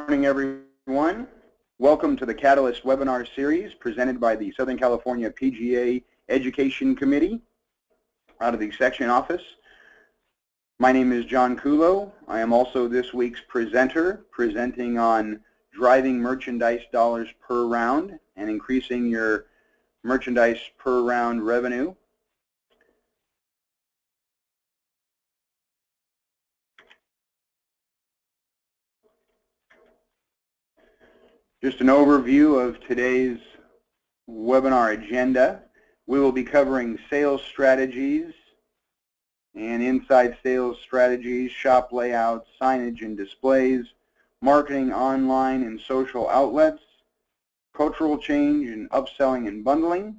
morning, everyone. Welcome to the Catalyst webinar series presented by the Southern California PGA Education Committee out of the section office. My name is John Kulo. I am also this week's presenter, presenting on driving merchandise dollars per round and increasing your merchandise per round revenue. Just an overview of today's webinar agenda. We will be covering sales strategies and inside sales strategies, shop layouts, signage and displays, marketing online and social outlets, cultural change and upselling and bundling,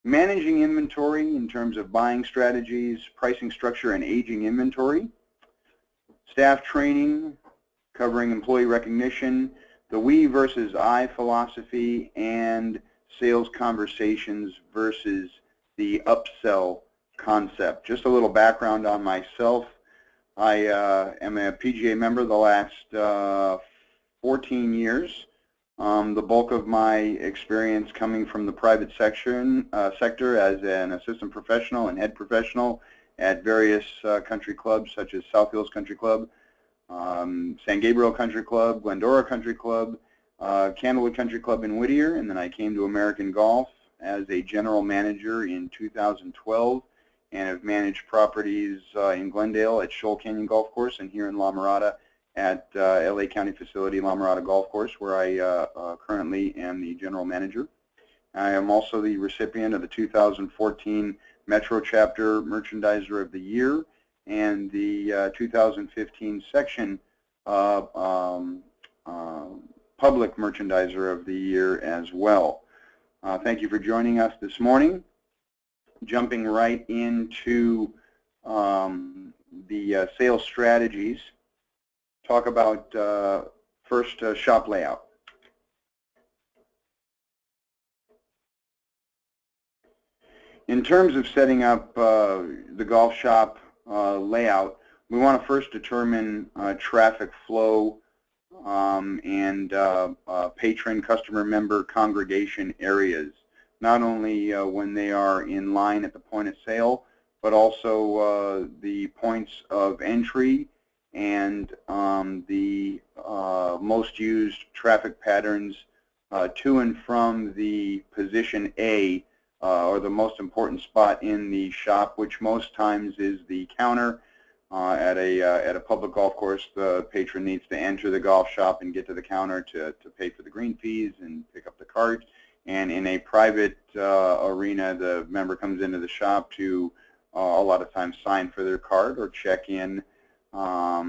managing inventory in terms of buying strategies, pricing structure and aging inventory, staff training, covering employee recognition, the we versus I philosophy, and sales conversations versus the upsell concept. Just a little background on myself. I am a PGA member the last 14 years. The bulk of my experience coming from the private sector as an assistant professional and head professional at various country clubs such as South Hills Country Club, San Gabriel Country Club, Glendora Country Club, Candlewood Country Club in Whittier, and then I came to American Golf as a general manager in 2012 and have managed properties in Glendale at Shoal Canyon Golf Course and here in La Mirada at LA County facility La Mirada Golf Course, where I currently am the general manager. I am also the recipient of the 2014 Metro Chapter Merchandiser of the Year and the 2015 Section Public Merchandiser of the Year as well. Thank you for joining us this morning. Jumping right into the sales strategies, talk about first shop layout. In terms of setting up the golf shop layout, we want to first determine traffic flow and patron, customer, member, congregation areas, not only when they are in line at the point of sale, but also the points of entry and the most used traffic patterns to and from the position A, or the most important spot in the shop, which most times is the counter. At a public golf course, the patron needs to enter the golf shop and get to the counter to pay for the green fees and pick up the cart. And in a private arena, the member comes into the shop to a lot of times sign for their card or check in, or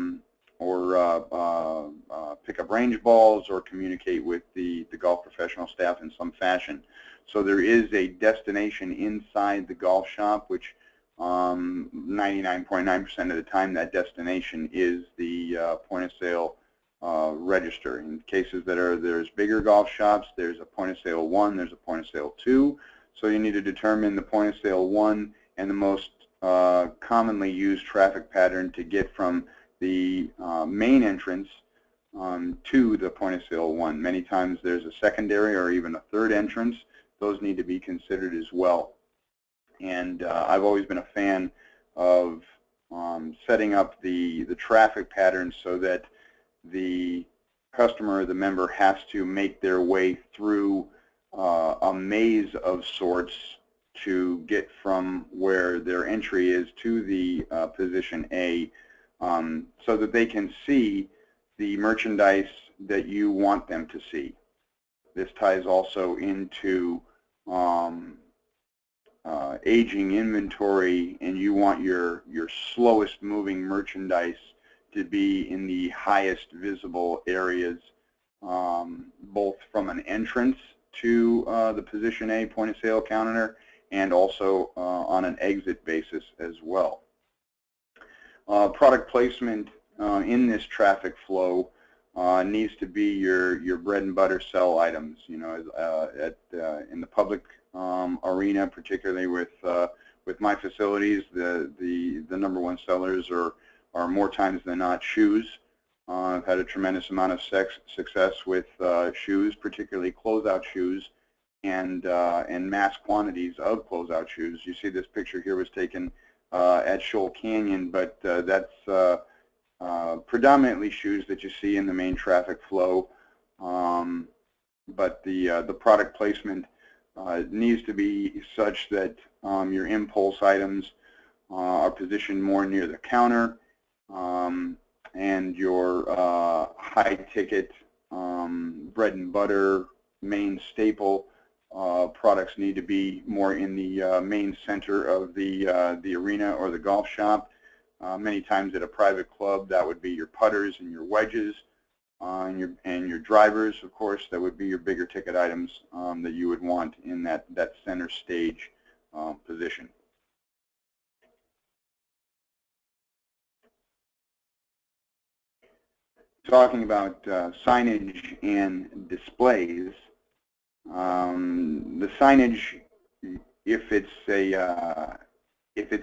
pick up range balls or communicate with the golf professional staff in some fashion. So there is a destination inside the golf shop, which 99.9% of the time that destination is the point of sale register. In cases that there's bigger golf shops, there's a point of sale 1, there's a point of sale 2. So you need to determine the point of sale 1 and the most commonly used traffic pattern to get from the main entrance to the point of sale 1. Many times there's a secondary or even a third entrance. Those need to be considered as well. And I've always been a fan of setting up the traffic patterns so that the customer or the member has to make their way through a maze of sorts to get from where their entry is to the position A, so that they can see the merchandise that you want them to see. This ties also into aging inventory, and you want your slowest moving merchandise to be in the highest visible areas, both from an entrance to the position A point of sale counter and also on an exit basis as well. Product placement in this traffic flow needs to be your bread and butter sell items. You know, in the public arena, particularly with my facilities, the number one sellers are more times than not shoes. I've had a tremendous amount of success with shoes, particularly closeout shoes, and mass quantities of closeout shoes. You see this picture here was taken at Shoal Canyon, but that's predominantly shoes that you see in the main traffic flow. But the product placement needs to be such that your impulse items are positioned more near the counter, and your high-ticket bread and butter, main staple products need to be more in the main center of the arena or the golf shop. Many times at a private club, that would be your putters and your wedges, and your drivers, of course. That would be your bigger ticket items that you would want in that center stage position. Talking about signage and displays, the signage, if it's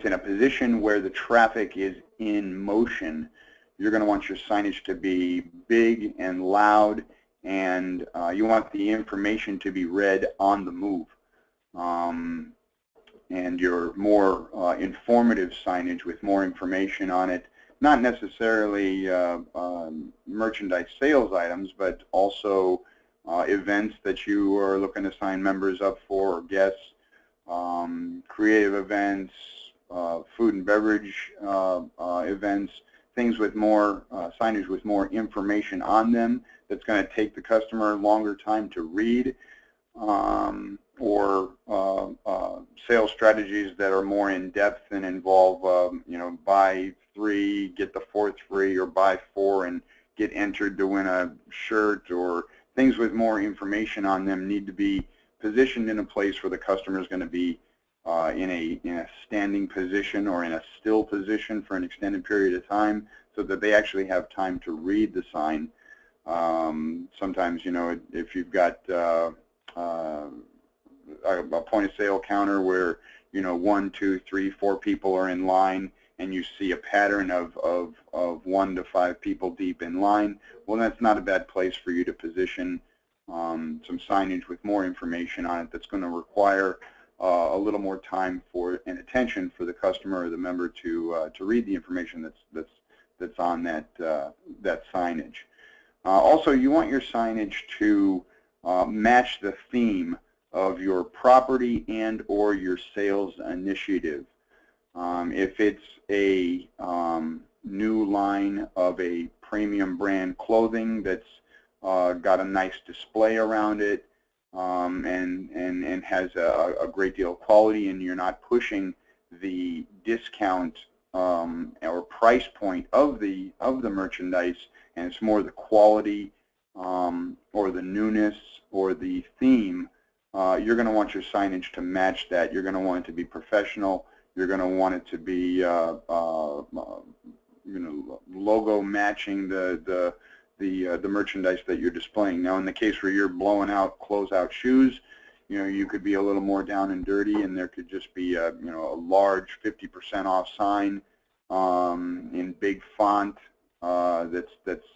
in a position where the traffic is in motion, you're going to want your signage to be big and loud, and you want the information to be read on the move. And your more informative signage with more information on it, not necessarily merchandise sales items, but also events that you are looking to sign members up for, or guests, creative events, food and beverage events, things with more signage with more information on them that's going to take the customer longer time to read, or sales strategies that are more in depth and involve, you know, buy 3, get the 4th free, or buy 4 and get entered to win a shirt, or things with more information on them need to be positioned in a place where the customer is going to be in a standing position or in a still position for an extended period of time, so that they actually have time to read the sign. Sometimes, you know, if you've got a point of sale counter where, you know, 1, 2, 3, 4 people are in line, and you see a pattern of 1 to 5 people deep in line, well, that's not a bad place for you to position some signage with more information on it that's going to require a little more time for and attention for the customer or the member to read the information that's on that signage. Also, you want your signage to match the theme of your property and or your sales initiative. If it's a new line of a premium brand clothing that's got a nice display around it, and has a great deal of quality, and you're not pushing the discount or price point of the merchandise, and it's more the quality or the newness or the theme, you're going to want your signage to match that. You're going to want it to be professional. You're going to want it to be you know, logo matching the merchandise that you're displaying. Now, in the case where you're blowing out closeout shoes, you know, you could be a little more down and dirty, and there could just be a, you know, a large 50% off sign in big font that's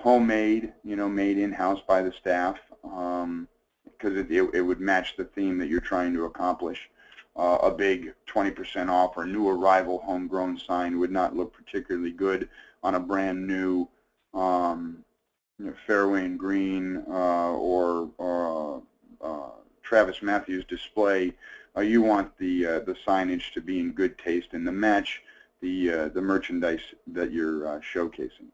homemade, you know, made in-house by the staff, because it would match the theme that you're trying to accomplish. A big 20% off or new arrival homegrown sign would not look particularly good on a brand new you know, Fairway and Green or Travis Matthews display. You want the signage to be in good taste and to match the merchandise that you're showcasing.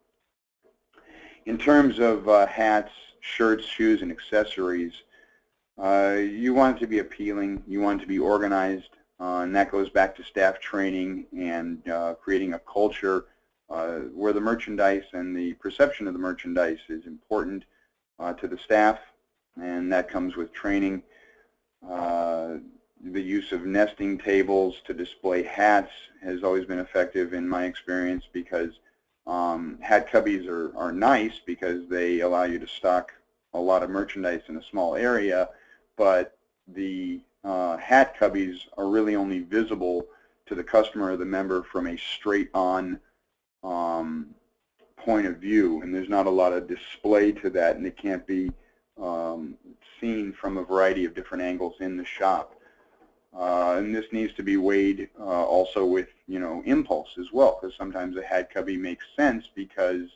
In terms of hats, shirts, shoes, and accessories, you want it to be appealing. You want it to be organized, and that goes back to staff training and creating a culture where the merchandise and the perception of the merchandise is important to the staff, and that comes with training. The use of nesting tables to display hats has always been effective in my experience, because hat cubbies are nice because they allow you to stock a lot of merchandise in a small area, but the hat cubbies are really only visible to the customer or the member from a straight-on point of view, and there's not a lot of display to that, and it can't be seen from a variety of different angles in the shop. And this needs to be weighed also with, impulse as well, because sometimes a hat cubby makes sense because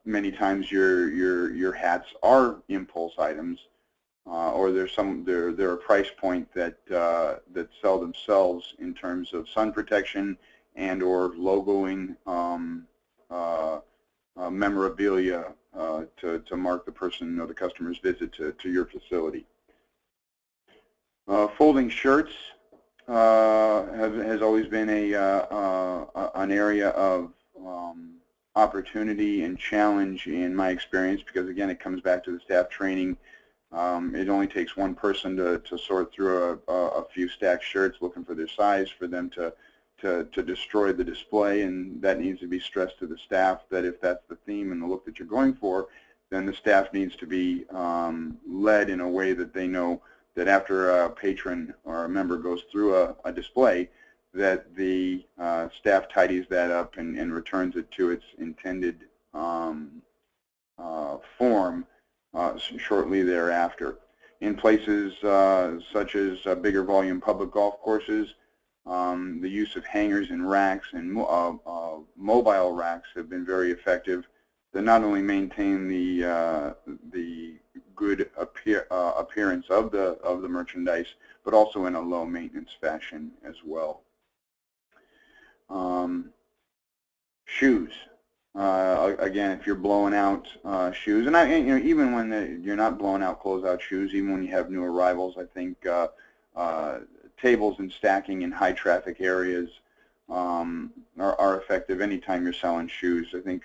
many times your hats are impulse items, or they're a price point that sell themselves in terms of sun protection and or logoing memorabilia to mark the person or the customer's visit to your facility. Folding shirts has always been an area of opportunity and challenge in my experience, because again, it comes back to the staff training. It only takes one person to sort through a few stacked shirts looking for their size for them to destroy the display, and that needs to be stressed to the staff that if that's the theme and the look that you're going for, then the staff needs to be led in a way that they know that after a patron or a member goes through a display, that the staff tidies that up and returns it to its intended form shortly thereafter. In places such as bigger volume public golf courses, the use of hangers and racks and mobile racks have been very effective to not only maintain the good appearance of the merchandise, but also in a low maintenance fashion as well. Shoes. Again, if you're blowing out shoes, and even when you're not blowing out closeout shoes, even when you have new arrivals, I think tables and stacking in high traffic areas are effective anytime you're selling shoes. I think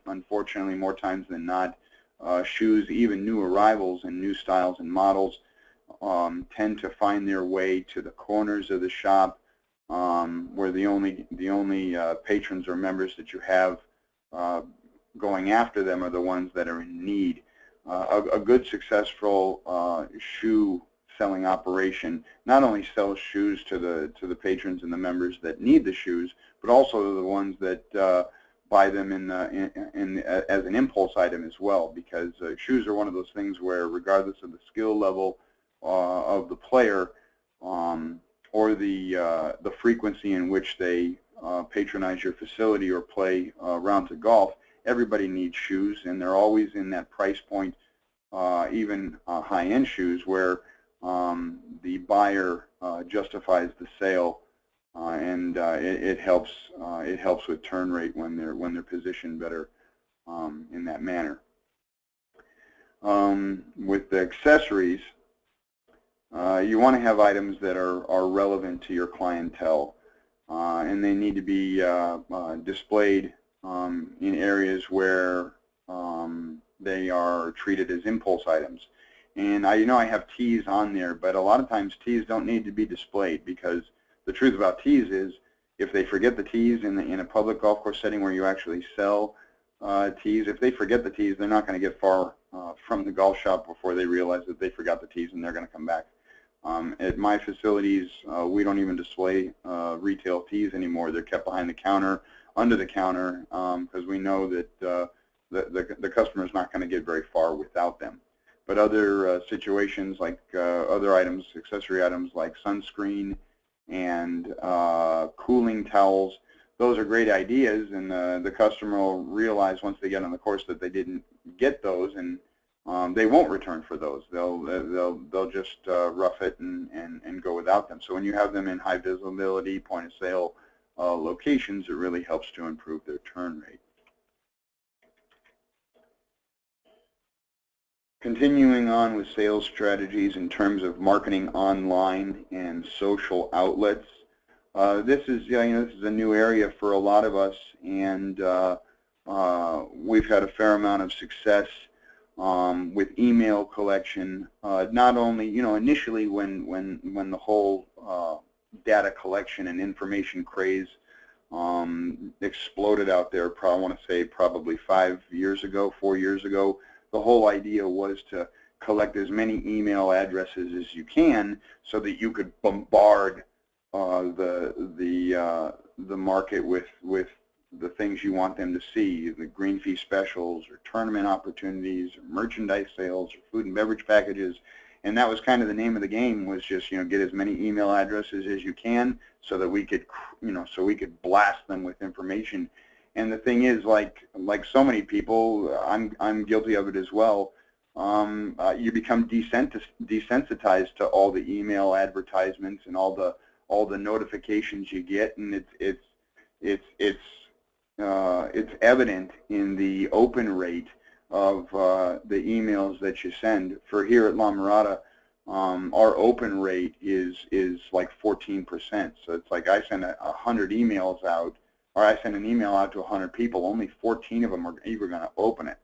unfortunately more times than not, shoes, even new arrivals and new styles and models, tend to find their way to the corners of the shop, where the only patrons or members that you have going after them are the ones that are in need. A good successful shoe selling operation not only sells shoes to the patrons and the members that need the shoes, but also to the ones that buy them as an impulse item as well, because shoes are one of those things where, regardless of the skill level of the player or the frequency in which they patronize your facility or play rounds of golf, everybody needs shoes, and they're always in that price point, even high-end shoes, where the buyer justifies the sale, and it helps with turn rate when they're positioned better in that manner. With the accessories, you want to have items that are relevant to your clientele, and they need to be displayed in areas where they are treated as impulse items. And I have tees on there, but a lot of times tees don't need to be displayed, because the truth about tees is, if they forget the tees in a public golf course setting where you actually sell tees, if they forget the tees, they're not going to get far from the golf shop before they realize that they forgot the tees, and they're going to come back. At my facilities, we don't even display retail tees anymore. They're kept behind the counter, under the counter, because we know that the customer is not going to get very far without them. But other situations, like other items, accessory items like sunscreen and cooling towels, those are great ideas, and the customer will realize once they get on the course that they didn't get those, and they won't return for those. They'll just rough it and go without them. So when you have them in high visibility, point of sale locations, it really helps to improve their turn rate. Continuing on with sales strategies in terms of marketing online and social outlets. This is a new area for a lot of us, and we've had a fair amount of success with email collection. Not only, initially when the whole data collection and information craze exploded out there, I want to say probably 4 years ago, the whole idea was to collect as many email addresses as you can so that you could bombard the market with the things you want them to see, the green fee specials or tournament opportunities or merchandise sales or food and beverage packages. And that was kind of the name of the game, was just, get as many email addresses as you can so that we could, so we could blast them with information. And the thing is, like so many people, I'm guilty of it as well. You become desensitized to all the email advertisements and all the notifications you get, and it's evident in the open rate of the emails that you send. For here at La Mirada, our open rate is like 14%. So it's like I send 100 emails out, or I send an email out to 100 people, only 14 of them are either going to open it.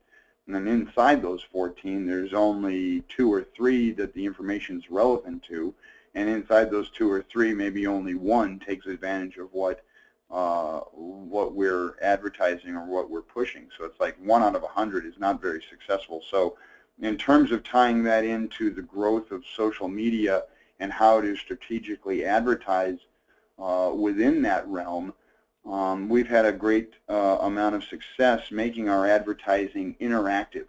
And then inside those 14, there's only 2 or 3 that the information is relevant to. And inside those 2 or 3, maybe only 1 takes advantage of what we're advertising or what we're pushing. So it's like 1 out of 100 is not very successful. So in terms of tying that into the growth of social media and how to strategically advertise within that realm, we've had a great amount of success making our advertising interactive,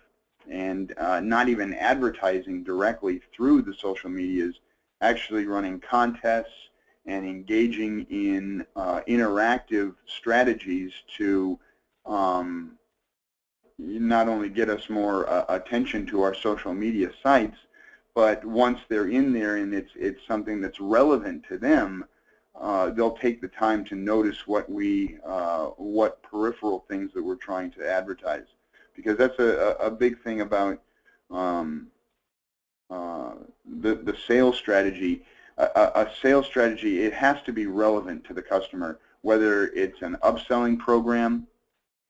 and not even advertising directly through the social medias, actually running contests and engaging in interactive strategies to not only get us more attention to our social media sites, but once they're in there and it's something that's relevant to them, they'll take the time to notice what peripheral things that we're trying to advertise, because that's a big thing about the sales strategy. A sales strategy, it has to be relevant to the customer, whether it's an upselling program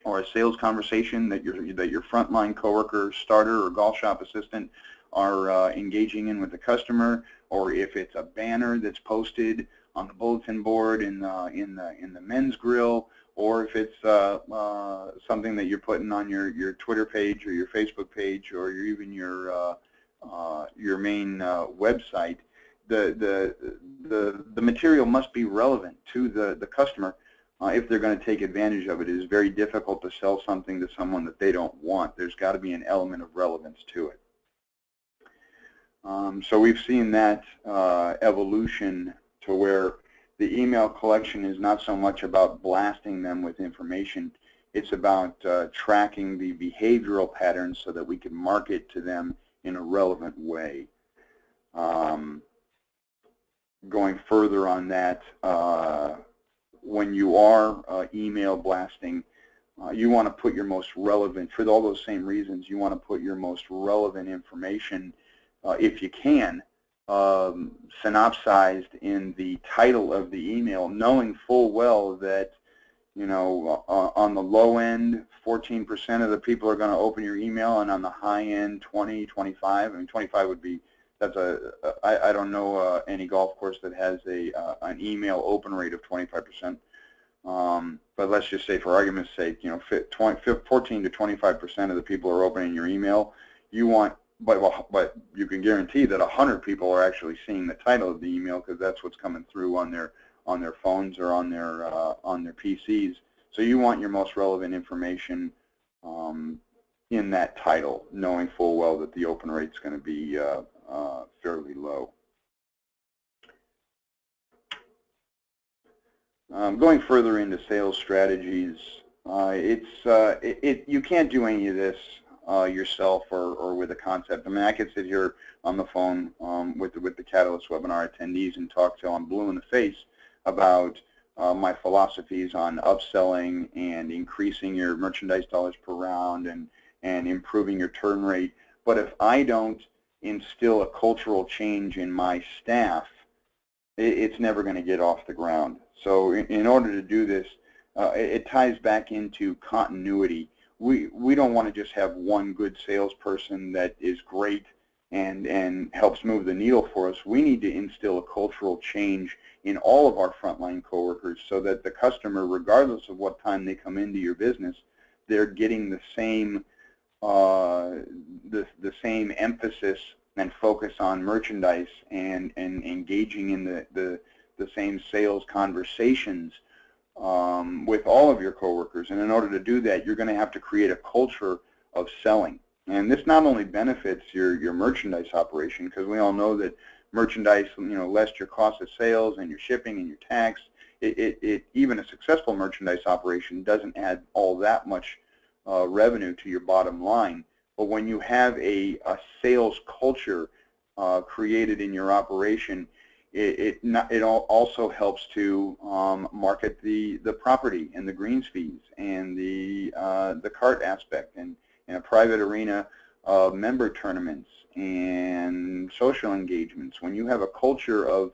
or a sales conversation that your frontline coworker, starter, or golf shop assistant are engaging in with the customer, or if it's a banner that's posted on the bulletin board in the men's grill, or if it's something that you're putting on your Twitter page or your Facebook page or even your main website. The material must be relevant to the customer if they're going to take advantage of it. It is very difficult to sell something to someone that they don't want. There's got to be an element of relevance to it. So we've seen that evolution to where the email collection is not so much about blasting them with information. It's about tracking the behavioral patterns so that we can market to them in a relevant way. Going further on that, when you are email blasting, you want to put your most relevant, for all those same reasons, you want to put your most relevant information, if you can, synopsized in the title of the email, knowing full well that, on the low end, 14% of the people are going to open your email, and on the high end, 20, 25. I mean, 25 would be, I don't know any golf course that has an email open rate of 25%. But let's just say, for argument's sake, 14 to 25% of the people are opening your email. You want, but you can guarantee that 100 people are actually seeing the title of the email, because that's what's coming through on their phones or on their PCs. So you want your most relevant information in that title, knowing full well that the open rate is going to be fairly low. Going further into sales strategies, you can't do any of this yourself or with a concept. I mean, I could sit here on the phone with the Catalyst webinar attendees and talk till I'm blue in the face about my philosophies on upselling and increasing your merchandise dollars per round and improving your turn rate. But if I don't instill a cultural change in my staff, it's never going to get off the ground. So in order to do this, it ties back into continuity. We don't want to just have one good salesperson that is great and helps move the needle for us. We need to instill a cultural change in all of our frontline coworkers so that the customer, regardless of what time they come into your business, they're getting the same same emphasis and focus on merchandise and engaging in the same sales conversations with all of your coworkers. And in order to do that, you're going to have to create a culture of selling. And this not only benefits your merchandise operation, because we all know that merchandise, less your cost of sales and your shipping and your tax, even a successful merchandise operation doesn't add all that much revenue to your bottom line. But when you have a sales culture created in your operation, it also helps to market the property and the greens fees and the cart aspect and a private arena of member tournaments and social engagements. When you have a culture of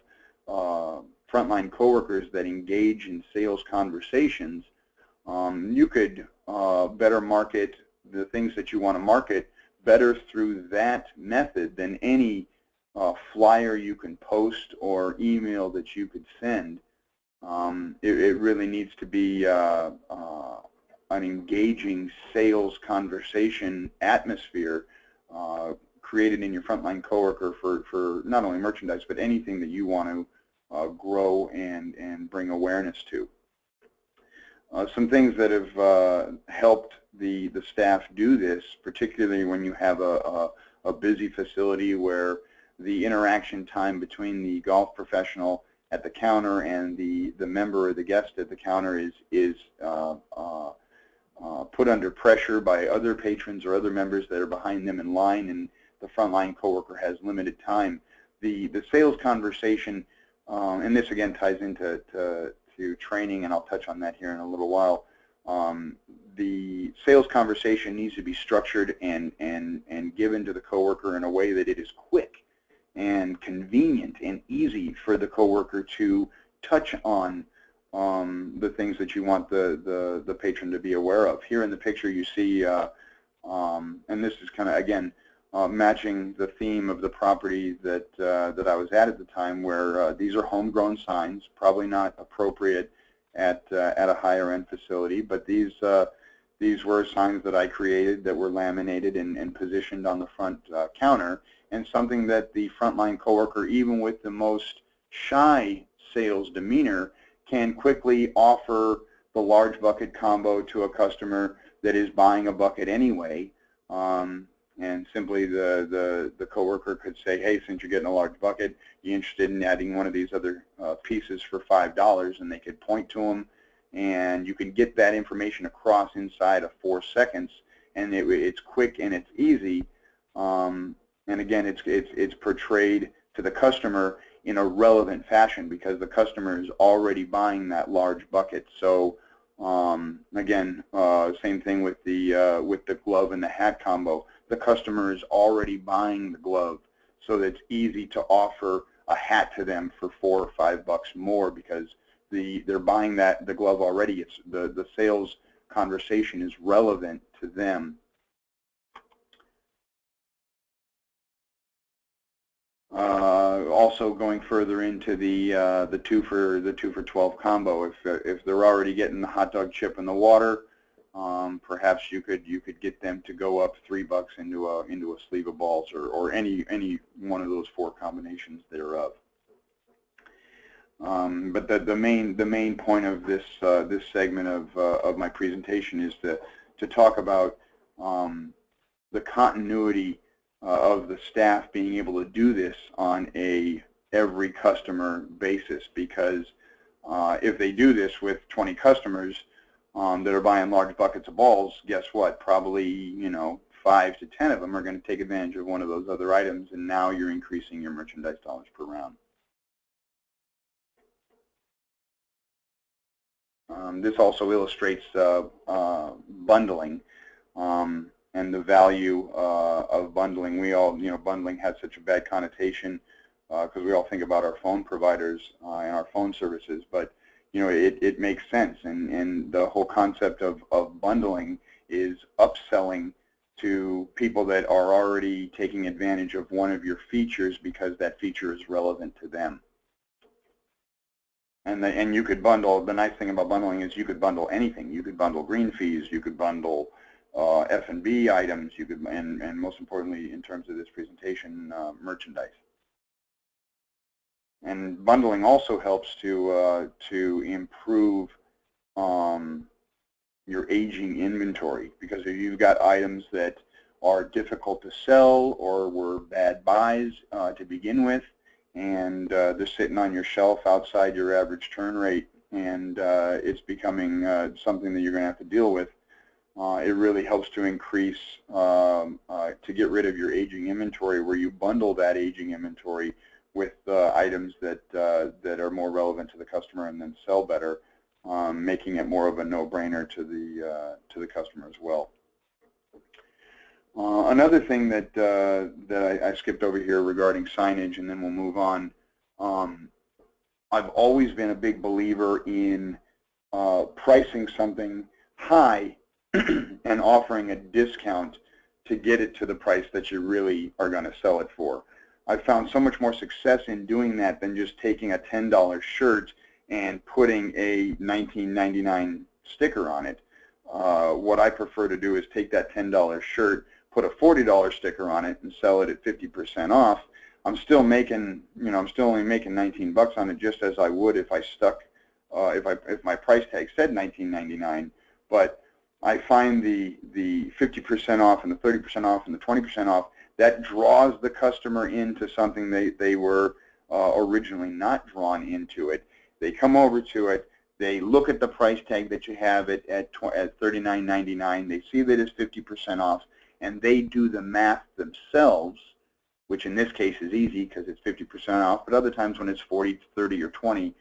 frontline coworkers that engage in sales conversations, you could better market the things that you want to market better through that method than any flyer you can post or email that you could send. It really needs to be an engaging sales conversation atmosphere created in your frontline coworker for not only merchandise but anything that you want to grow and bring awareness to. Some things that have helped the staff do this, particularly when you have a busy facility where the interaction time between the golf professional at the counter and the member or the guest at the counter is put under pressure by other patrons or other members that are behind them in line, and the frontline coworker has limited time. The sales conversation, and this again ties into training, and I'll touch on that here in a little while. The sales conversation needs to be structured and given to the coworker in a way that it is quick and convenient and easy for the coworker to touch on the things that you want the patron to be aware of. Here in the picture you see, and this is kind of again matching the theme of the property that I was at the time, where these are homegrown signs, probably not appropriate at a higher end facility, but these were signs that I created that were laminated and positioned on the front counter, and something that the frontline coworker, even with the most shy sales demeanor, can quickly offer the large bucket combo to a customer that is buying a bucket anyway. And simply the coworker could say, hey, since you're getting a large bucket, you interested in adding one of these other pieces for $5, and they could point to them, and you can get that information across inside of 4 seconds, and it's quick and it's easy. And again, it's portrayed to the customer in a relevant fashion because the customer is already buying that large bucket. So again, same thing with the glove and the hat combo. The customer is already buying the glove, so that it's easy to offer a hat to them for $4 or $5 more because they're buying the glove already. It's the sales conversation is relevant to them. Also going further into the 2 for $12 combo, if they're already getting the hot dog chip in the water, perhaps you could get them to go up $3 into a sleeve of balls or any one of those 4 combinations thereof. But the main point of this segment of my presentation is to talk about the continuity of the staff being able to do this on every customer basis, because if they do this with 20 customers that are buying large buckets of balls, guess what? Probably 5 to 10 of them are going to take advantage of one of those other items, and now you're increasing your merchandise dollars per round. This also illustrates bundling and the value of bundling. We all, bundling has such a bad connotation because we all think about our phone providers and our phone services, but it makes sense, and the whole concept of bundling is upselling to people that are already taking advantage of one of your features because that feature is relevant to them. And you could bundle, the nice thing about bundling is you could bundle anything. You could bundle green fees, you could bundle F&B items, you could, and most importantly in terms of this presentation, merchandise. And bundling also helps to improve your aging inventory, because if you've got items that are difficult to sell or were bad buys to begin with, and they're sitting on your shelf outside your average turn rate, and it's becoming something that you're going to have to deal with, it really helps to increase, to get rid of your aging inventory, where you bundle that aging inventory with items that are more relevant to the customer and then sell better, making it more of a no-brainer to the customer as well. Another thing that I skipped over here regarding signage, and then we'll move on. I've always been a big believer in pricing something high and offering a discount to get it to the price that you really are going to sell it for. I've found so much more success in doing that than just taking a $10 shirt and putting a $19.99 sticker on it. What I prefer to do is take that $10 shirt, put a $40 sticker on it, and sell it at 50% off. I'm still making, I'm still only making 19 bucks on it, just as I would if I stuck, if my price tag said $19.99. But I find the 50% off and the 30% off and the 20% off, that draws the customer into something they were originally not drawn into it. They come over to it, they look at the price tag that you have it at $39.99, they see that it's 50% off, and they do the math themselves, which in this case is easy because it's 50% off, but other times when it's 40, 30, or 20,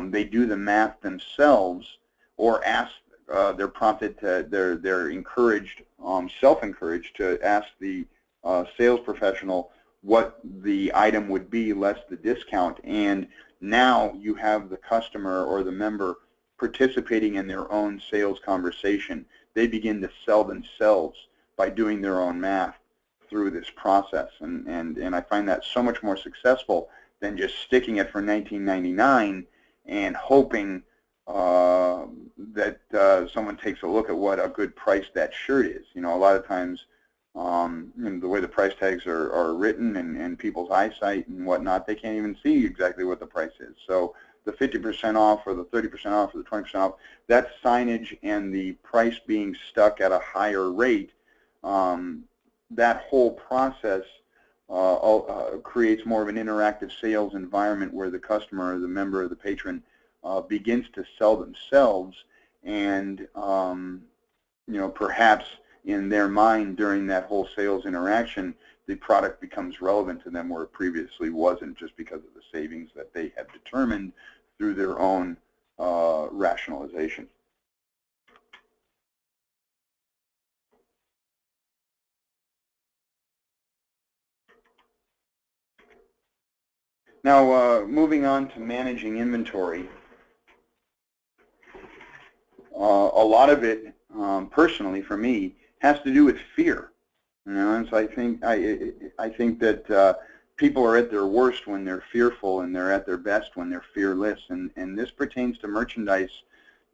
they do the math themselves, or ask, they're prompted to, they're encouraged, self-encouraged to ask the sales professional what the item would be less the discount, and now you have the customer or the member participating in their own sales conversation. They begin to sell themselves by doing their own math through this process, and I find that so much more successful than just sticking it for $19.99 and hoping that someone takes a look at what a good price that shirt is. A lot of times, the way the price tags are written and people's eyesight and whatnot, they can't even see exactly what the price is. So the 50% off or the 30% off or the 20% off, that signage and the price being stuck at a higher rate, that whole process creates more of an interactive sales environment where the customer or the member or the patron begins to sell themselves, and perhaps in their mind during that whole sales interaction, the product becomes relevant to them where it previously wasn't, just because of the savings that they have determined through their own rationalization. Now, moving on to managing inventory. A lot of it, personally for me, has to do with fear. And so I think that people are at their worst when they're fearful, and they're at their best when they're fearless. And this pertains to merchandise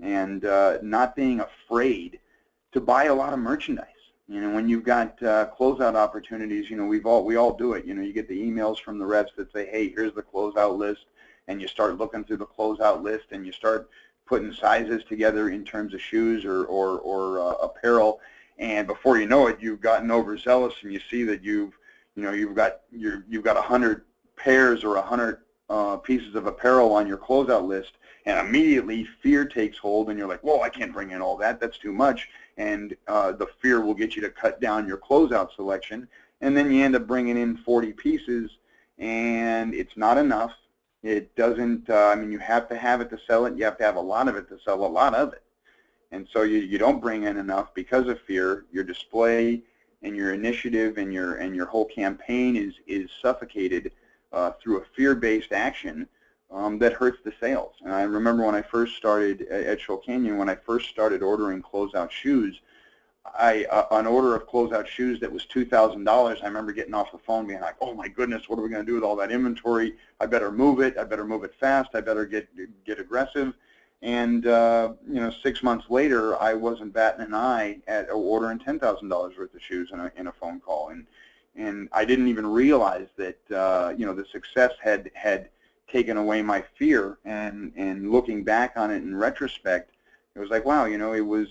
and not being afraid to buy a lot of merchandise. When you've got closeout opportunities, we all do it. You get the emails from the reps that say, hey, here's the closeout list, and you start looking through the closeout list, and you start putting sizes together in terms of shoes or apparel, and before you know it, you've gotten overzealous, and you see that you've got 100 pairs or 100 pieces of apparel on your closeout list, and immediately fear takes hold, and you're like, whoa, I can't bring in all that, that's too much, and the fear will get you to cut down your closeout selection, and then you end up bringing in 40 pieces, and it's not enough. It doesn't, you have to have it to sell it, you have to have a lot of it to sell a lot of it. And so you don't bring in enough because of fear. Your display and your initiative and your whole campaign is suffocated through a fear-based action that hurts the sales. And I remember when I first started at Shoal Canyon, when I first started ordering closeout shoes, an order of closeout shoes that was $2,000, I remember getting off the phone being like, oh my goodness, what are we going to do with all that inventory? I better move it. I better move it fast. I better get aggressive. And 6 months later, I wasn't batting an eye at ordering $10,000 worth of shoes in a phone call, and I didn't even realize that the success had taken away my fear. And looking back on it in retrospect, It was like, wow, you know, it was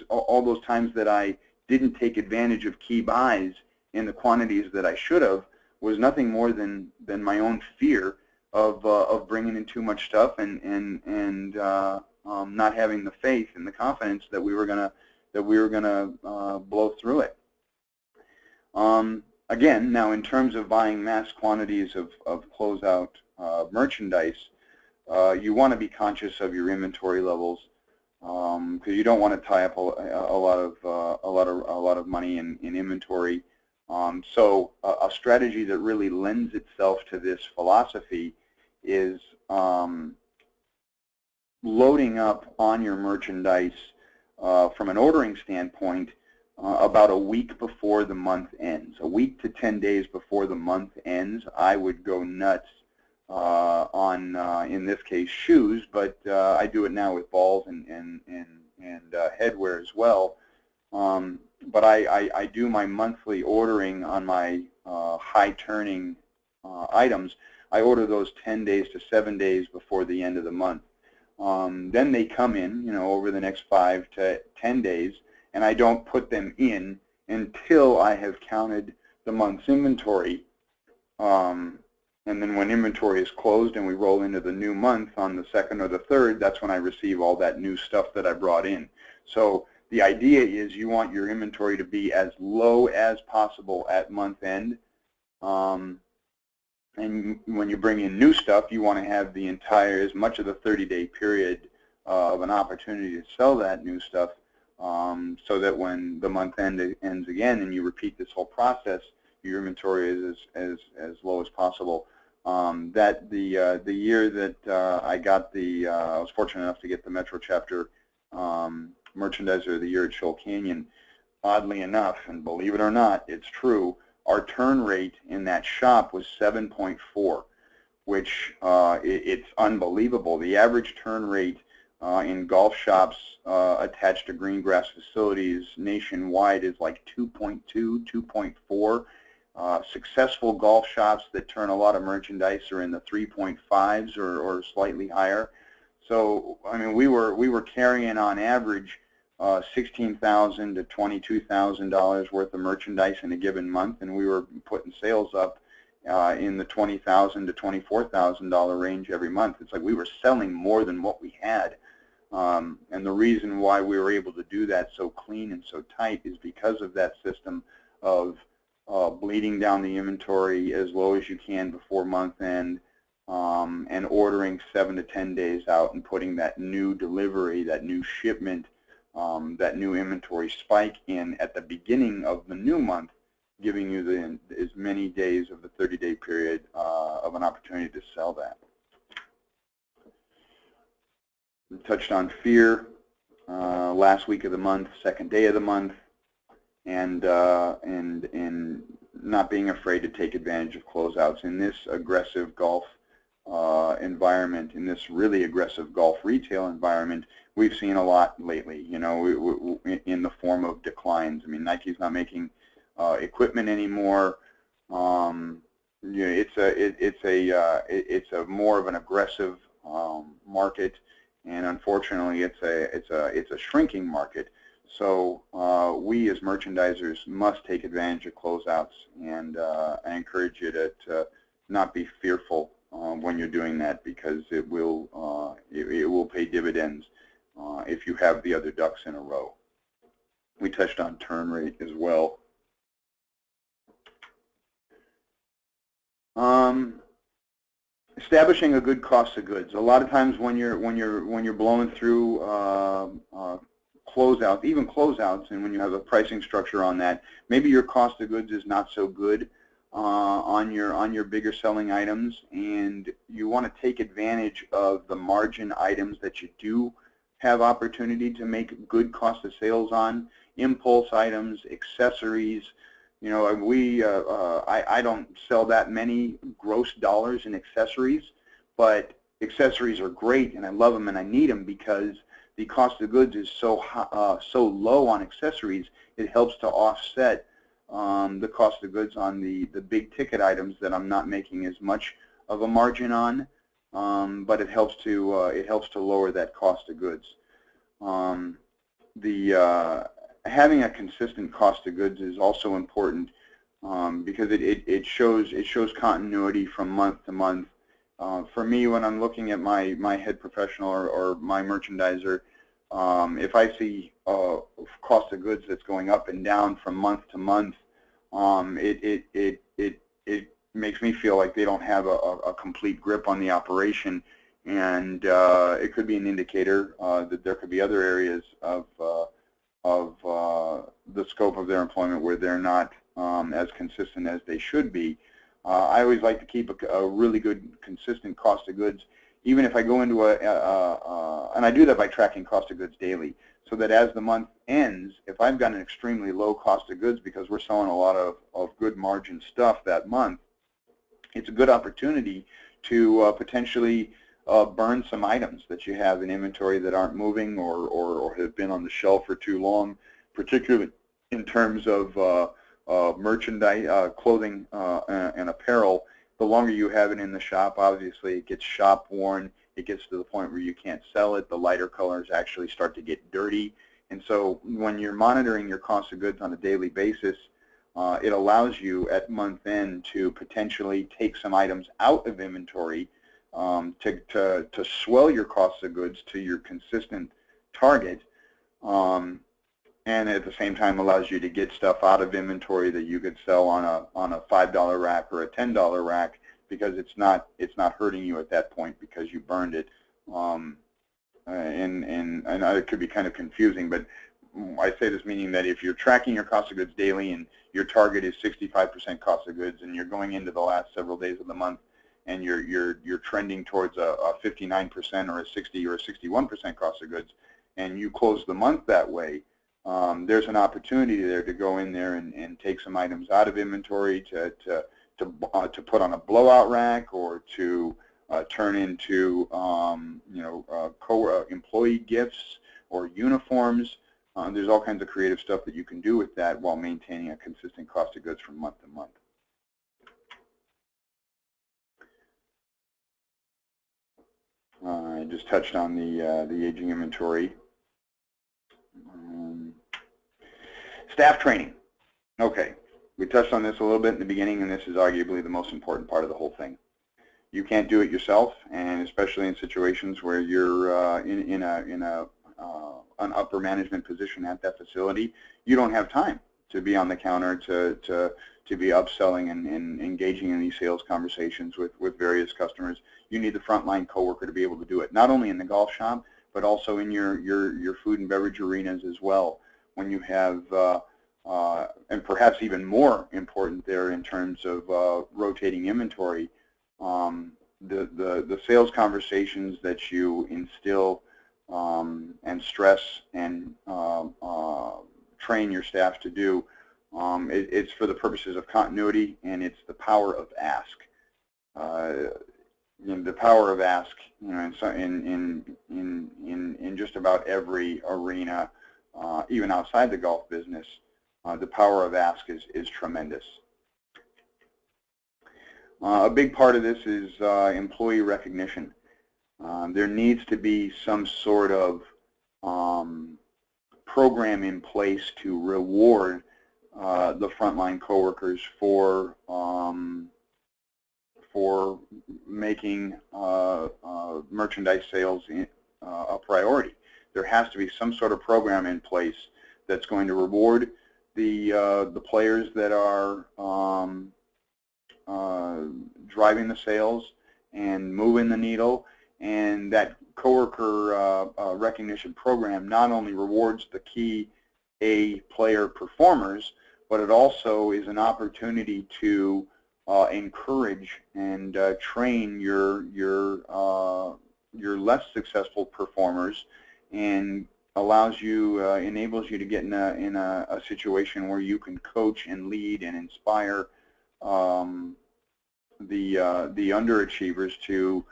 all those times that I didn't take advantage of key buys in the quantities that I should have was nothing more than my own fear of bringing in too much stuff and not having the faith and the confidence that we were gonna blow through it. Again, now in terms of buying mass quantities of closeout merchandise, you want to be conscious of your inventory levels because you don't want to tie up a lot of money in inventory. So a strategy that really lends itself to this philosophy is loading up on your merchandise from an ordering standpoint about a week before the month ends. A week to 10 days before the month ends, I would go nuts on, in this case, shoes, but I do it now with balls and headwear as well. But I do my monthly ordering on my high-turning items. I order those 10 days to 7 days before the end of the month. Then they come in, you know, over the next 5 to 10 days, and I don't put them in until I have counted the month's inventory. And then when inventory is closed and we roll into the new month on the 2nd or the 3rd, that's when I receive all that new stuff that I brought in. So the idea is you want your inventory to be as low as possible at month end. And when you bring in new stuff, you want to have the entire, as much of the 30-day period of an opportunity to sell that new stuff so that when the month end ends again and you repeat this whole process, your inventory is as low as possible. That the year that I got I was fortunate enough to get the Metro Chapter Merchandiser of the Year at Shoal Canyon, oddly enough, and believe it or not, it's true, our turn rate in that shop was 7.4, which it's unbelievable. The average turn rate in golf shops attached to green grass facilities nationwide is like 2.2, 2.4. Successful golf shops that turn a lot of merchandise are in the 3.5s or slightly higher. So I mean, we were carrying on average $16,000 to $22,000 worth of merchandise in a given month, and we were putting sales up in the $20,000 to $24,000 range every month. It's like we were selling more than what we had. And the reason why we were able to do that so clean and so tight is because of that system of bleeding down the inventory as low as you can before month end, and ordering 7 to 10 days out and putting that new delivery, that new shipment, that new inventory spike in at the beginning of the new month, giving you as many days of the 30-day period of an opportunity to sell that. We touched on fear last week of the month, second day of the month, and not being afraid to take advantage of closeouts in this aggressive golf environment, in this really aggressive golf retail environment. We've seen a lot lately, you know, in the form of declines. I mean, Nike's not making equipment anymore. You know, it's a more of an aggressive market, and unfortunately, it's a shrinking market. So we as merchandisers must take advantage of closeouts, and I encourage you to not be fearful when you're doing that, because it will pay dividends if you have the other ducks in a row. We touched on turn rate as well. Establishing a good cost of goods. A lot of times when you're blowing through closeouts, even closeouts, and when you have a pricing structure on that, maybe your cost of goods is not so good on your bigger selling items, and you want to take advantage of the margin items that you do have opportunity to make good cost of sales on. Impulse items, accessories. You know, I don't sell that many gross dollars in accessories, but accessories are great, and I love them and I need them because the cost of goods is so low on accessories. It helps to offset the cost of goods on the big ticket items that I'm not making as much of a margin on. but it helps to lower that cost of goods. Having a consistent cost of goods is also important because it shows continuity from month to month. For me, when I'm looking at my head professional or my merchandiser, if I see cost of goods that's going up and down from month to month, it makes me feel like they don't have a complete grip on the operation, and it could be an indicator that there could be other areas of the scope of their employment where they're not as consistent as they should be. I always like to keep a really good, consistent cost of goods, even if I go into and I do that by tracking cost of goods daily, so that as the month ends, if I've got an extremely low cost of goods because we're selling a lot of good margin stuff that month, it's a good opportunity to potentially burn some items that you have in inventory that aren't moving or have been on the shelf for too long, particularly in terms of merchandise, clothing and apparel. The longer you have it in the shop, obviously it gets shop worn. It gets to the point where you can't sell it. The lighter colors actually start to get dirty. And so when you're monitoring your cost of goods on a daily basis, it allows you at month end to potentially take some items out of inventory to swell your cost of goods to your consistent target, and at the same time allows you to get stuff out of inventory that you could sell on a $5 rack or a $10 rack, because it's not hurting you at that point because you burned it. And I know it could be kind of confusing, but I say this meaning that if you're tracking your cost of goods daily and your target is 65% cost of goods, and you're going into the last several days of the month and you're trending towards a 59% or a 60 or a 61% cost of goods, and you close the month that way, there's an opportunity there to go in there and take some items out of inventory to put on a blowout rack, or to turn into employee gifts or uniforms. There's all kinds of creative stuff that you can do with that while maintaining a consistent cost of goods from month to month. I just touched on the aging inventory. Staff training. Okay, we touched on this a little bit in the beginning, and this is arguably the most important part of the whole thing. You can't do it yourself, and especially in situations where you're in an upper management position at that facility, you don't have time to be on the counter to be upselling and engaging in these sales conversations with various customers. You need the frontline coworker to be able to do it, not only in the golf shop, but also in your food and beverage arenas as well. When you have, and perhaps even more important there in terms of rotating inventory, the sales conversations that you instill and stress and train your staff to do, it's for the purposes of continuity, and it's the power of ask. The power of ask, in just about every arena, even outside the golf business, the power of ask is tremendous. A big part of this is employee recognition. There needs to be some sort of program in place to reward the frontline coworkers for making merchandise sales a priority. There has to be some sort of program in place that's going to reward the players that are driving the sales and moving the needle, and that coworker recognition program not only rewards the key A player performers, but it also is an opportunity to encourage and train your less successful performers, and allows you, enables you to get in a situation where you can coach and lead and inspire the underachievers to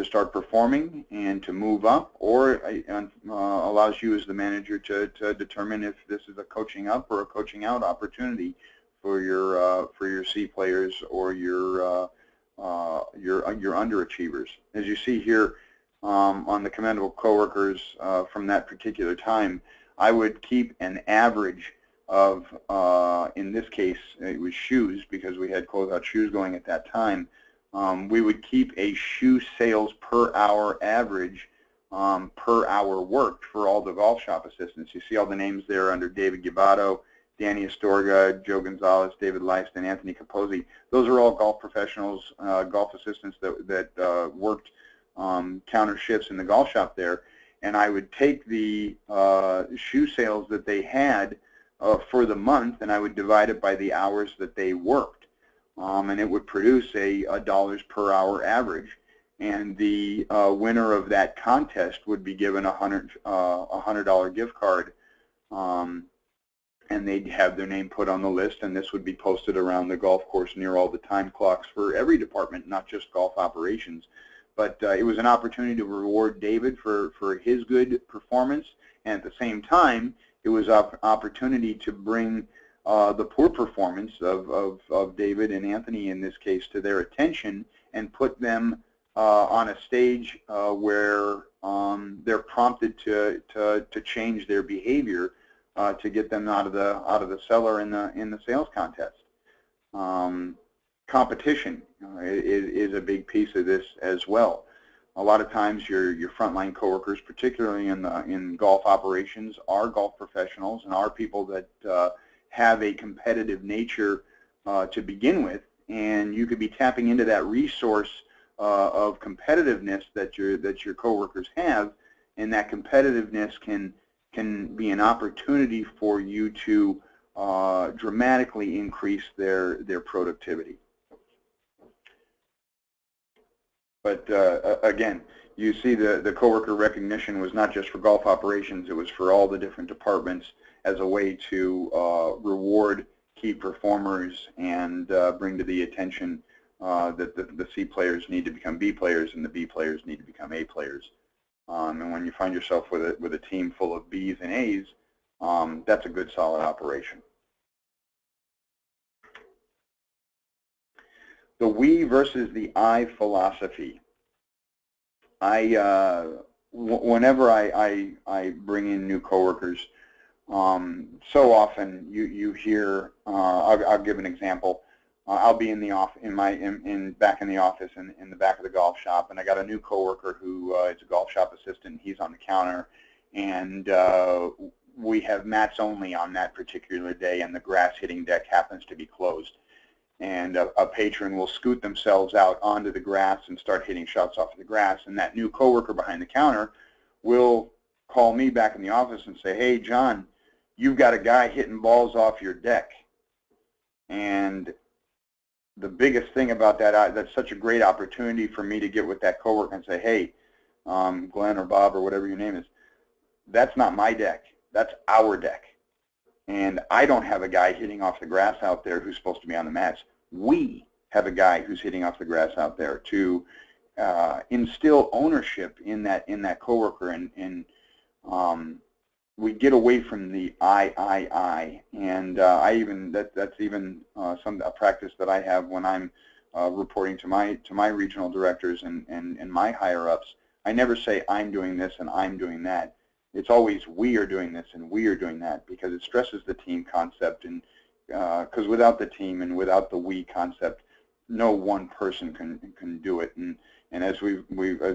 start performing and to move up, or allows you as the manager to determine if this is a coaching up or a coaching out opportunity for your C players or your your underachievers. As you see here on the commendable coworkers from that particular time, I would keep an average of, in this case, it was shoes because we had closeout shoes going at that time. We would keep a shoe sales per hour average per hour worked for all the golf shop assistants. You see all the names there under David Gibato, Danny Astorga, Joe Gonzalez, David Leiston, Anthony Capozzi. Those are all golf professionals, golf assistants that worked counter shifts in the golf shop there. And I would take the shoe sales that they had for the month, and I would divide it by the hours that they worked. And it would produce a dollars per hour average. And the winner of that contest would be given a $100 gift card, and they'd have their name put on the list, and this would be posted around the golf course near all the time clocks for every department, not just golf operations. But it was an opportunity to reward David for his good performance, and at the same time, it was an opportunity to bring the poor performance of David and Anthony in this case to their attention and put them on a stage where they're prompted to change their behavior to get them out of the cellar in the sales contest. Competition is a big piece of this as well. A lot of times your frontline coworkers, particularly in golf operations, are golf professionals and are people that have a competitive nature to begin with, and you could be tapping into that resource of competitiveness that your coworkers have, and that competitiveness can be an opportunity for you to dramatically increase their productivity. But again, you see the coworker recognition was not just for golf operations, it was for all the different departments as a way to reward key performers and bring to the attention that the C players need to become B players and the B players need to become A players. And when you find yourself with a team full of Bs and As, that's a good solid operation. The we versus the I philosophy. Whenever I bring in new coworkers, so often you hear. I'll give an example. I'll be in the back in the office in the back of the golf shop, and I got a new coworker who is a golf shop assistant. He's on the counter, and we have mats only on that particular day, and the grass hitting deck happens to be closed. And a patron will scoot themselves out onto the grass and start hitting shots off of the grass, and that new coworker behind the counter will call me back in the office and say, "Hey, John, you've got a guy hitting balls off your deck." And the biggest thing about that, that's such a great opportunity for me to get with that coworker and say, "Hey, Glenn or Bob or whatever your name is, that's not my deck, that's our deck. And I don't have a guy hitting off the grass out there who's supposed to be on the mats. We have a guy who's hitting off the grass out there," to instill ownership in that coworker, and we get away from the I, and that's even a practice that I have when I'm reporting to my regional directors and my higher ups. I never say I'm doing this and I'm doing that. It's always we are doing this and we are doing that, because it stresses the team concept, and because without the team and without the we concept, no one person can do it. And as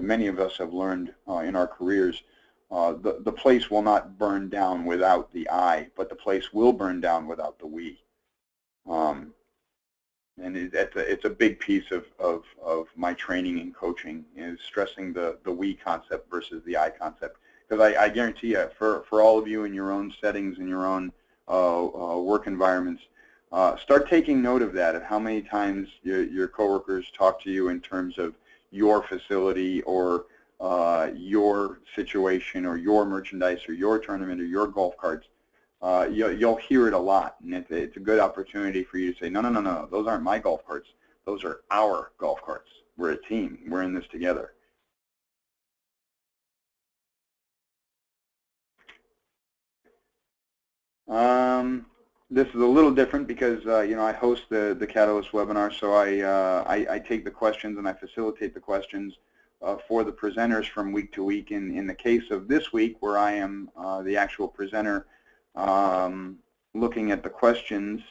many of us have learned in our careers, the place will not burn down without the I, but the place will burn down without the we. And it's a big piece of my training and coaching, is stressing the we concept versus the I concept. Because I guarantee you, for all of you in your own settings and your own work environments, start taking note of that, of how many times your coworkers talk to you in terms of your facility or your situation or your merchandise or your tournament or your golf carts. You'll hear it a lot, and it's a good opportunity for you to say, no, those aren't my golf carts. Those are our golf carts. We're a team. We're in this together. this is a little different because you know, I host the Catalyst webinar, so I take the questions and I facilitate the questions for the presenters from week to week. In the case of this week, where I am the actual presenter, looking at the questions,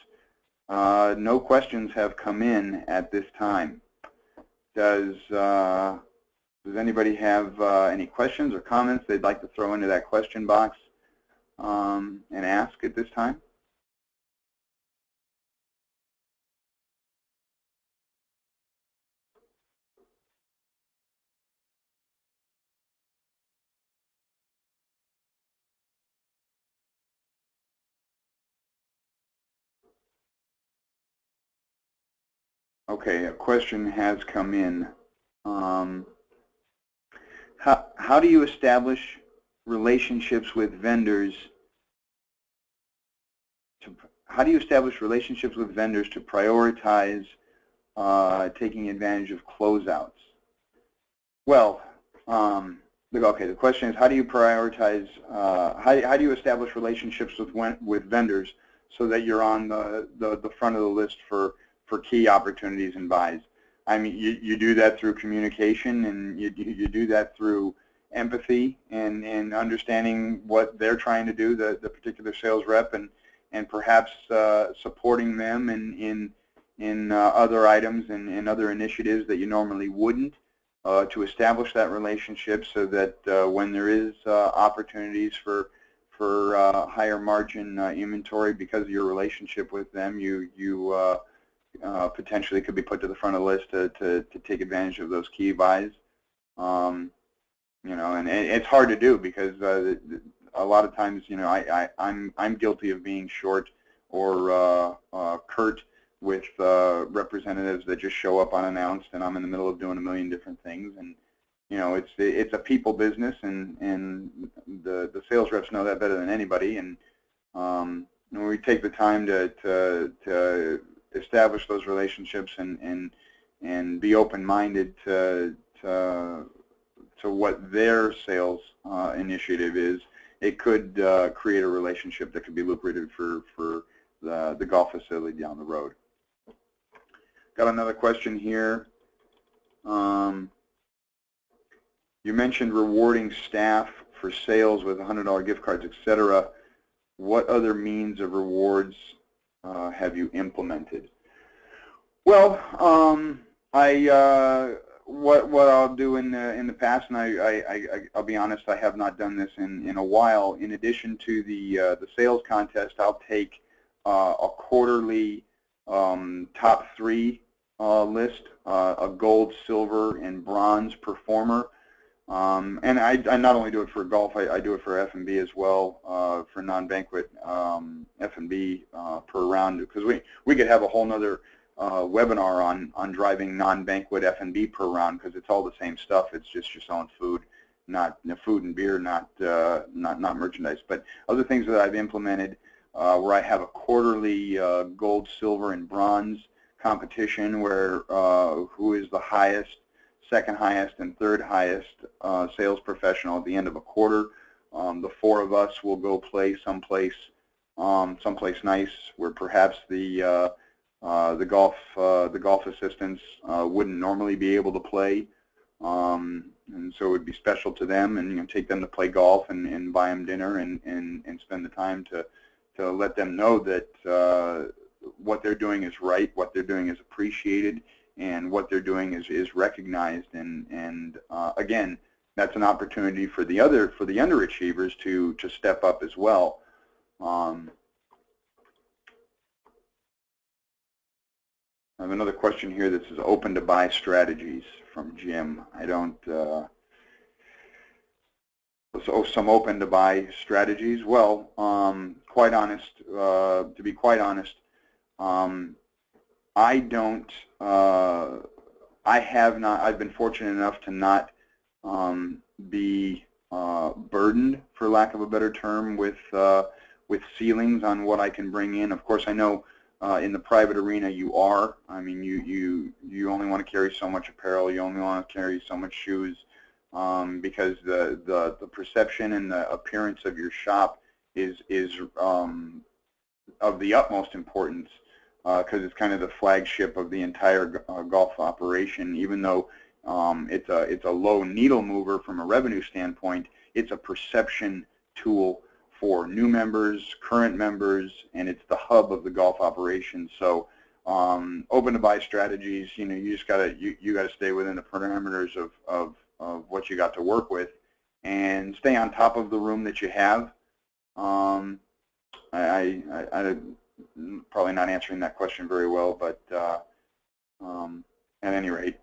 no questions have come in at this time. Does anybody have any questions or comments they'd like to throw into that question box and ask at this time? Okay, a question has come in. How do you establish relationships with vendors to prioritize taking advantage of closeouts? Well, okay, the question is, how do you prioritize, how do you establish relationships with vendors so that you're on the front of the list for key opportunities and buys? I mean, you do that through communication, and you do that through empathy and understanding what they're trying to do, the particular sales rep, and perhaps supporting them in other items and other initiatives that you normally wouldn't, to establish that relationship so that when there is opportunities for higher margin inventory because of your relationship with them, you potentially could be put to the front of the list to take advantage of those key buys. You know, and it's hard to do because a lot of times, you know, I'm guilty of being short or curt with representatives that just show up unannounced, and I'm in the middle of doing a million different things. And you know, it's a people business, and the sales reps know that better than anybody. And when we take the time to establish those relationships and be open-minded to what their sales initiative is, it could create a relationship that could be lucrative for the golf facility down the road. Got another question here. You mentioned rewarding staff for sales with $100 gift cards, etc. What other means of rewards have you implemented? Well, what I'll do in the past, and I'll be honest, I have not done this in a while. In addition to the sales contest, I'll take a quarterly top 3 list, a gold, silver, and bronze performer. And I not only do it for golf, I do it for F&B as well, for non-banquet F&B per round, because we could have a whole nother webinar on driving non-banquet F&B per round, because it's all the same stuff. It's just you're selling food, not food and beer, not merchandise. But other things that I've implemented, where I have a quarterly gold, silver, and bronze competition, where who is the highest, second highest, and third highest sales professional at the end of a quarter. The 4 of us will go play someplace nice, where perhaps the golf assistants wouldn't normally be able to play, and so it would be special to them, and you know, take them to play golf and buy them dinner and spend the time to let them know that what they're doing is right, what they're doing is appreciated, and what they're doing is recognized. And again, that's an opportunity for the underachievers to step up as well. I have another question here that says open to buy strategies from Jim. I don't, so some open to buy strategies. Well, quite honest, to be quite honest, I don't, I've been fortunate enough to not be burdened, for lack of a better term, with ceilings on what I can bring in. Of course, I know in the private arena you are. I mean, you only want to carry so much apparel, you only want to carry so much shoes, because the perception and the appearance of your shop is of the utmost importance because it's kind of the flagship of the entire golf operation. Even though it's a low needle mover from a revenue standpoint, it's a perception tool for new members, current members, and it's the hub of the golf operation. So open to buy strategies, you just gotta you gotta stay within the parameters of what you got to work with, and stay on top of the room that you have. I'm probably not answering that question very well, but at any rate,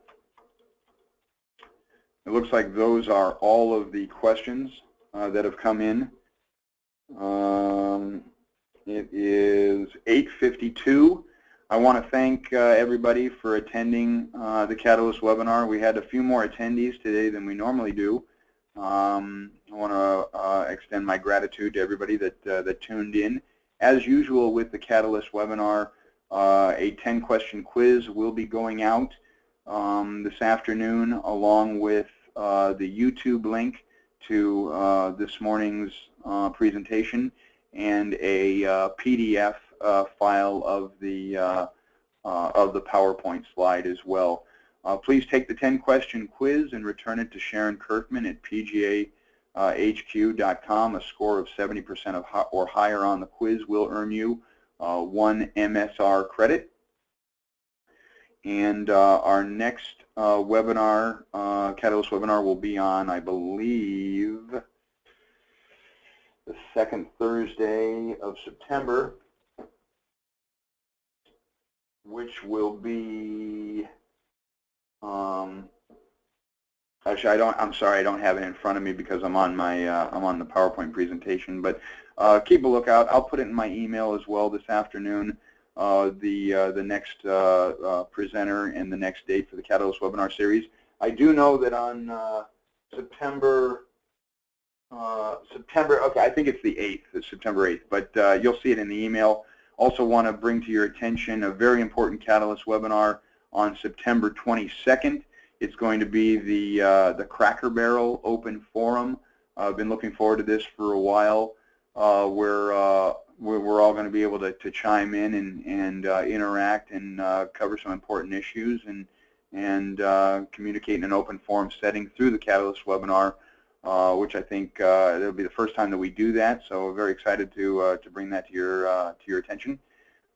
it looks like those are all of the questions that have come in. It is 8:52. I want to thank everybody for attending the Catalyst webinar. We had a few more attendees today than we normally do. I want to extend my gratitude to everybody that tuned in. As usual with the Catalyst webinar, a 10-question quiz will be going out this afternoon, along with the YouTube link to this morning's presentation, and a PDF file of the PowerPoint slide as well. Please take the 10-question quiz and return it to Sharon Kirkman at pgahq.com. A score of 70% or higher on the quiz will earn you 1 MSR credit. And our next webinar, Catalyst webinar, will be on, I believe, the second Thursday of September, which will be, actually, I'm sorry, I don't have it in front of me because I'm on my, I'm on the PowerPoint presentation. But keep a lookout. I'll put it in my email as well this afternoon. The next presenter and the next date for the Catalyst webinar series. I do know that on September, okay, I think it's the 8th, it's September 8th, but you'll see it in the email. Also want to bring to your attention a very important Catalyst webinar on September 22nd. It's going to be the Cracker Barrel Open Forum. I've been looking forward to this for a while, where we're all going to be able to chime in and interact and cover some important issues and communicate in an open forum setting through the Catalyst webinar, which I think it'll be the first time that we do that. So we're very excited to bring that to your attention.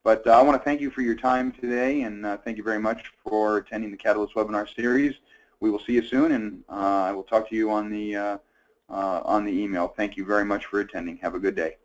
But I want to thank you for your time today, and thank you very much for attending the Catalyst webinar series. We will see you soon, and I will talk to you on the email. Thank you very much for attending. Have a good day.